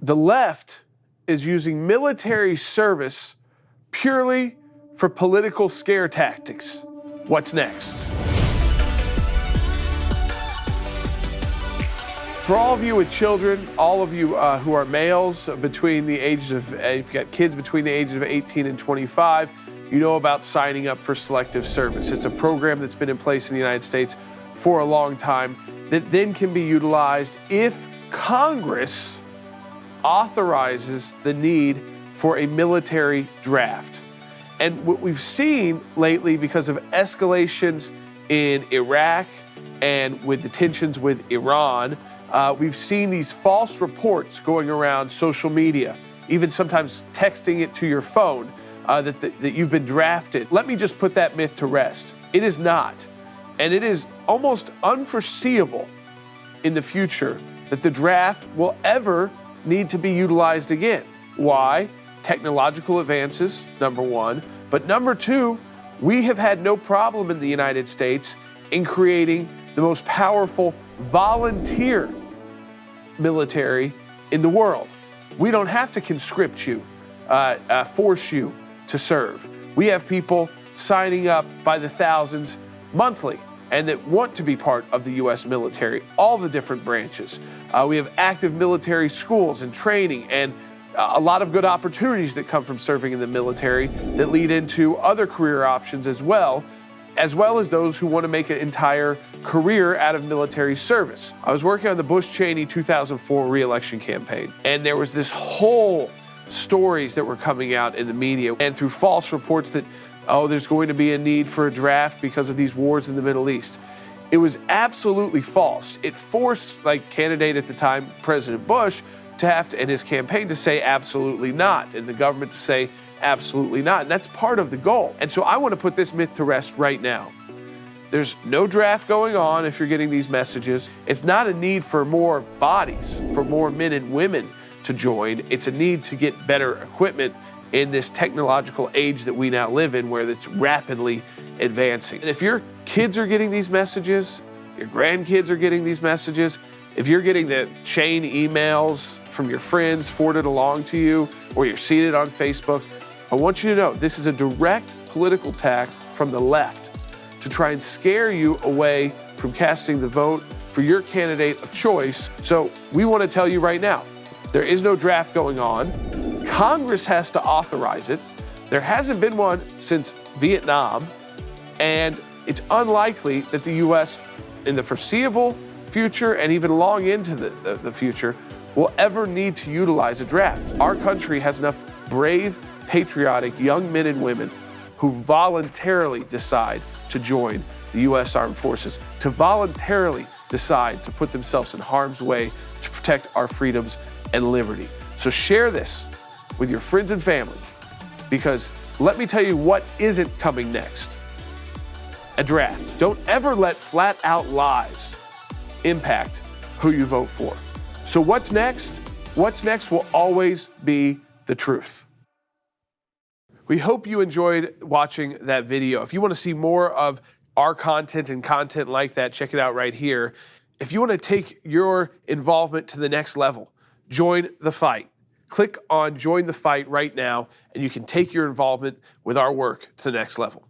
the left is using military service purely for political scare tactics. What's next? For all of you with children, all of you who are males between the ages of, if you've got kids between the ages of 18 and 25, you know about signing up for Selective Service. It's a program that's been in place in the United States for a long time that then can be utilized if Congress authorizes the need for a military draft. And what we've seen lately, because of escalations in Iraq and with the tensions with Iran, we've seen these false reports going around social media, even sometimes texting it to your phone, that you've been drafted. Let me just put that myth to rest. It is not. And it is almost unforeseeable in the future that the draft will ever need to be utilized again. Why? Technological advances, number one. But number two, we have had no problem in the United States in creating the most powerful volunteer military in the world. We don't have to conscript you, force you to serve. We have people signing up by the thousands monthly and that want to be part of the U.S. military, all the different branches. We have active military schools and training and a lot of good opportunities that come from serving in the military that lead into other career options as well as those who want to make an entire career out of military service. I was working on the Bush-Cheney 2004 re-election campaign, and there was this whole stories that were coming out in the media and through false reports that, oh, there's going to be a need for a draft because of these wars in the Middle East. It was absolutely false. It forced, candidate at the time, President Bush, to have to, and his campaign, to say absolutely not, and the government to say absolutely not. And that's part of the goal. And so I want to put this myth to rest right now. There's no draft going on if you're getting these messages. It's not a need for more bodies, for more men and women to join. It's a need to get better equipment in this technological age that we now live in, where it's rapidly advancing. And if your kids are getting these messages, your grandkids are getting these messages, if you're getting the chain emails from your friends forwarded along to you, or you're seeing it on Facebook, I want you to know this is a direct political attack from the left to try and scare you away from casting the vote for your candidate of choice. So we want to tell you right now, there is no draft going on. Congress has to authorize it. There hasn't been one since Vietnam, and it's unlikely that the U.S. in the foreseeable future and even long into the future will ever need to utilize a draft. Our country has enough brave, patriotic young men and women who voluntarily decide to join the U.S. Armed Forces, to voluntarily decide to put themselves in harm's way to protect our freedoms and liberty. So share this with your friends and family, because let me tell you what isn't coming next. A draft. Don't ever let flat out lies impact who you vote for. So what's next? What's next will always be the truth. We hope you enjoyed watching that video. If you want to see more of our content and content like that, check it out right here. If you want to take your involvement to the next level, join the fight. Click on Join the Fight right now, and you can take your involvement with our work to the next level.